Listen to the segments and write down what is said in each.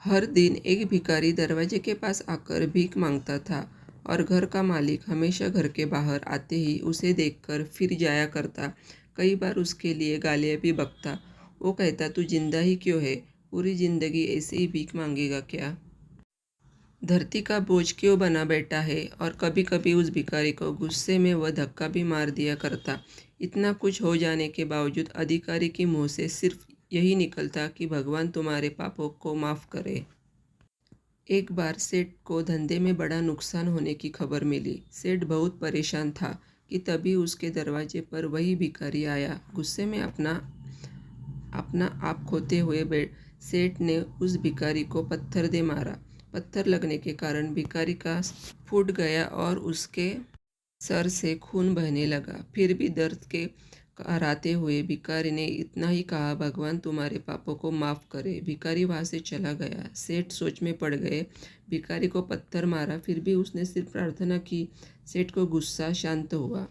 हर दिन एक भिखारी दरवाजे के पास आकर भीख मांगता था और घर का मालिक हमेशा घर के बाहर आते ही उसे देखकर फिर जाया करता। कई बार उसके लिए गालियाँ भी बकता। वो कहता, तू जिंदा ही क्यों है? पूरी जिंदगी ऐसे ही भीख मांगेगा क्या? धरती का बोझ क्यों बना बैठा है? और कभी कभी उस भिखारी को गुस्से में वह धक्का भी मार दिया करता। इतना कुछ हो जाने के बावजूद अधिकारी के मुंह से सिर्फ यही निकलता कि भगवान तुम्हारे पापों को माफ़ करे। एक बार सेठ को धंधे में बड़ा नुकसान होने की खबर मिली। सेठ बहुत परेशान था कि तभी उसके दरवाजे पर वही भिखारी आया। गुस्से में अपना अपना आप खोते हुए सेठ ने उस भिखारी को पत्थर दे मारा। पत्थर लगने के कारण भिखारी का फूट गया और उसके सर से खून बहने लगा। फिर भी दर्द के कराते हुए भिखारी ने इतना ही कहा, भगवान तुम्हारे पापों को माफ़ करे। भिखारी वहाँ से चला गया। सेठ सोच में पड़ गए। भिखारी को पत्थर मारा, फिर भी उसने सिर्फ प्रार्थना की। सेठ को गुस्सा शांत हुआ।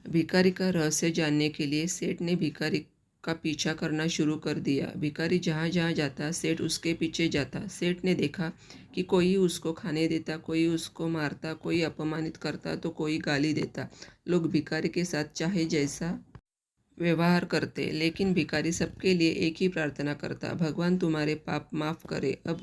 भिखारी का रहस्य जानने के लिए सेठ ने भिखारी का पीछा करना शुरू कर दिया। भिखारी जहाँ जहाँ जाता सेठ उसके पीछे जाता। सेठ ने देखा कि कोई उसको खाने देता, कोई उसको मारता, कोई अपमानित करता तो कोई गाली देता। लोग भिखारी के साथ चाहे जैसा व्यवहार करते, लेकिन भिखारी सबके लिए एक ही प्रार्थना करता, भगवान तुम्हारे पाप माफ़ करे। अब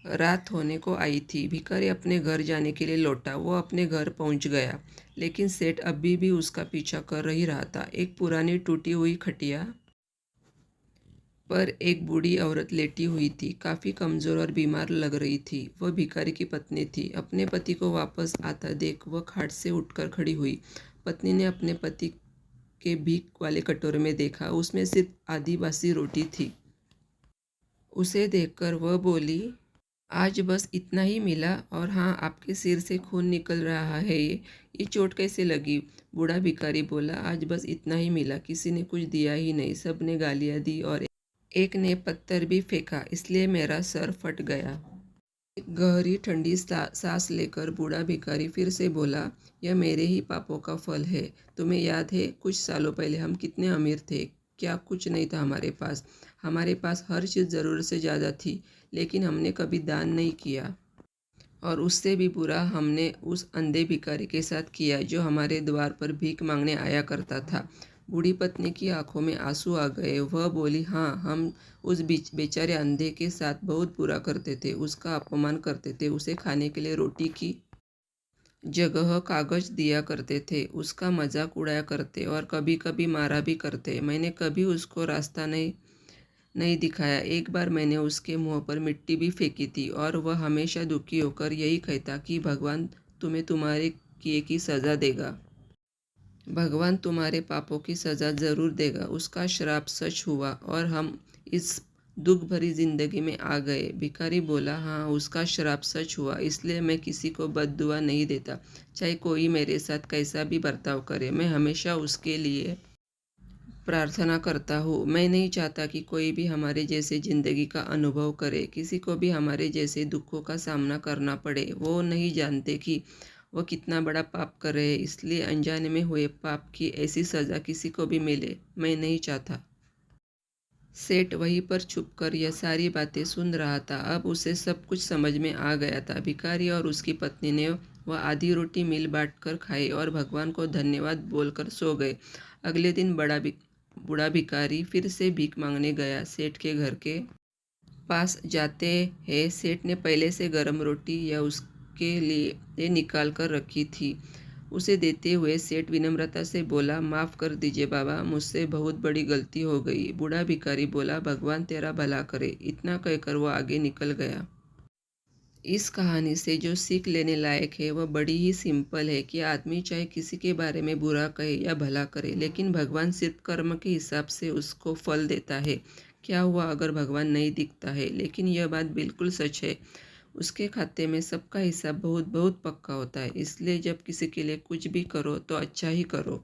रात होने को आई थी। भिखारी अपने घर जाने के लिए लौटा। वो अपने घर पहुंच गया, लेकिन सेठ अभी भी उसका पीछा कर ही रहा था। एक पुरानी टूटी हुई खटिया पर एक बूढ़ी औरत लेटी हुई थी। काफ़ी कमज़ोर और बीमार लग रही थी। वह भिखारी की पत्नी थी। अपने पति को वापस आता देख वह खाट से उठकर खड़ी हुई। पत्नी ने अपने पति के भीख वाले कटोरे में देखा। उसमें सिर्फ आधी बासी रोटी थी। उसे देखकर वह बोली, आज बस इतना ही मिला? और हाँ, आपके सिर से खून निकल रहा है। ये चोट कैसे लगी? बूढ़ा भिखारी बोला, आज बस इतना ही मिला। किसी ने कुछ दिया ही नहीं। सब ने गालियाँ दी और एक ने पत्थर भी फेंका, इसलिए मेरा सर फट गया। एक गहरी ठंडी सांस लेकर बूढ़ा भिखारी फिर से बोला, यह मेरे ही पापों का फल है। तुम्हें याद है कुछ सालों पहले हम कितने अमीर थे? क्या कुछ नहीं था हमारे पास? हमारे पास हर चीज़ ज़रूरत से ज़्यादा थी, लेकिन हमने कभी दान नहीं किया। और उससे भी बुरा हमने उस अंधे भिखारी के साथ किया जो हमारे द्वार पर भीख मांगने आया करता था। बूढ़ी पत्नी की आंखों में आंसू आ गए। वह बोली, हाँ, हम उस बेचारे अंधे के साथ बहुत बुरा करते थे। उसका अपमान करते थे। उसे खाने के लिए रोटी की जगह कागज दिया करते थे। उसका मजाक उड़ाया करते और कभी कभी मारा भी करते। मैंने कभी उसको रास्ता नहीं दिखाया। एक बार मैंने उसके मुंह पर मिट्टी भी फेंकी थी और वह हमेशा दुखी होकर यही कहता कि भगवान तुम्हें तुम्हारे किए की सज़ा देगा। भगवान तुम्हारे पापों की सज़ा ज़रूर देगा। उसका श्राप सच हुआ और हम इस दुख भरी जिंदगी में आ गए। भिखारी बोला, हाँ, उसका श्राप सच हुआ, इसलिए मैं किसी को बद्दुआ नहीं देता। चाहे कोई मेरे साथ कैसा भी बर्ताव करे, मैं हमेशा उसके लिए प्रार्थना करता हूँ। मैं नहीं चाहता कि कोई भी हमारे जैसे ज़िंदगी का अनुभव करे, किसी को भी हमारे जैसे दुखों का सामना करना पड़े। वो नहीं जानते कि वो कितना बड़ा पाप कर रहे हैं, इसलिए अनजाने में हुए पाप की ऐसी सज़ा किसी को भी मिले, मैं नहीं चाहता। सेठ वहीं पर छुपकर यह सारी बातें सुन रहा था। अब उसे सब कुछ समझ में आ गया था। भिखारी और उसकी पत्नी ने वह आधी रोटी मिल बांट कर खाई और भगवान को धन्यवाद बोलकर सो गए। अगले दिन बूढ़ा भिखारी फिर से भीख मांगने गया। सेठ के घर के पास जाते हैं सेठ ने पहले से गर्म रोटी या उसके लिए निकाल कर रखी थी। उसे देते हुए सेठ विनम्रता से बोला, माफ़ कर दीजिए बाबा, मुझसे बहुत बड़ी गलती हो गई। बूढ़ा भिखारी बोला, भगवान तेरा भला करे। इतना कहकर वो आगे निकल गया। इस कहानी से जो सीख लेने लायक है वह बड़ी ही सिंपल है कि आदमी चाहे किसी के बारे में बुरा कहे या भला करे, लेकिन भगवान सिर्फ कर्म के हिसाब से उसको फल देता है। क्या हुआ अगर भगवान नहीं दिखता है? लेकिन यह बात बिल्कुल सच है, उसके खाते में सबका हिसाब बहुत बहुत पक्का होता है। इसलिए जब किसी के लिए कुछ भी करो तो अच्छा ही करो।